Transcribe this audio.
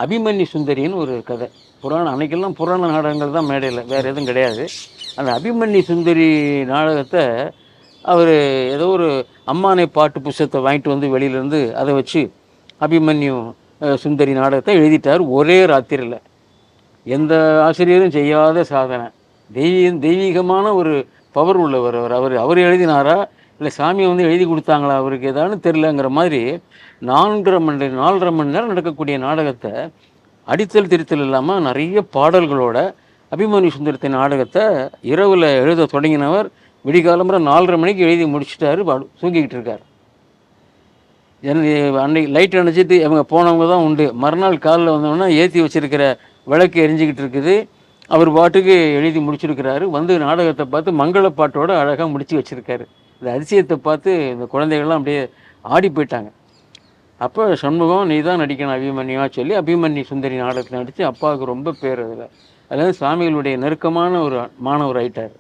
அபிமன்யு சுந்தரின்னு ஒரு கதை. அன்னைக்கெல்லாம் புராண நாடகங்கள் தான் மேடையில், வேறு எதுவும் கிடையாது. அந்த அபிமன்யு சுந்தரி நாடகத்தை அவர் ஏதோ ஒரு அம்மானை பாட்டு புஸ்தகத்தை வாங்கிட்டு வந்து வெளியிலேருந்து அதை வச்சு அபிமன்யு சுந்தரி நாடகத்தை எழுதிட்டார் ஒரே ராத்திரியில். எந்த ஆசிரியரும் செய்யாத சாதனை. தெய்வீகமான ஒரு பவர் உள்ளவர் அவர். அவர் எழுதினாரா இல்லை சாமி வந்து எழுதி கொடுத்தாங்களா அவருக்கு ஏதான்னு தெரிலங்கிற மாதிரி 4.5 மணி நேரம் நடக்கக்கூடிய நாடகத்தை அடித்தல் திருத்தல் இல்லாமல் நிறைய பாடல்களோட அபிமன்யு சுந்தரத்தின் நாடகத்தை இரவில் எழுத தொடங்கினவர் விடிகாலம்புற 4:30 மணிக்கு எழுதி முடிச்சுட்டாரு. தூங்கிக்கிட்டு இருக்கார். அன்னைக்கு லைட் அணைச்சிட்டு இவங்க போனவங்க தான் உண்டு. மறுநாள் காலில் வந்தோம்னா ஏற்றி வச்சுருக்கிற விளக்கு எரிஞ்சிக்கிட்டு இருக்குது. அவர் பாட்டுக்கு எழுதி முடிச்சிருக்கிறாரு. வந்து நாடகத்தை பார்த்து மங்கள பாட்டோடு அழகாக முடித்து வச்சுருக்காரு. இந்த அதிசயத்தை பார்த்து இந்த குழந்தைகள்லாம் அப்படியே ஆடி போயிட்டாங்க. அப்போ சண்முகம் நீ தான் நடிக்கணும் அபிமன்யுவா சொல்லி அபிமன்யு சுந்தரி நாடகத்தில் நடித்து அப்பாவுக்கு ரொம்ப பேர் அதில். அதில் சுவாமிகளுடைய நெருக்கமான ஒரு மாணவர் ஆயிட்டார்.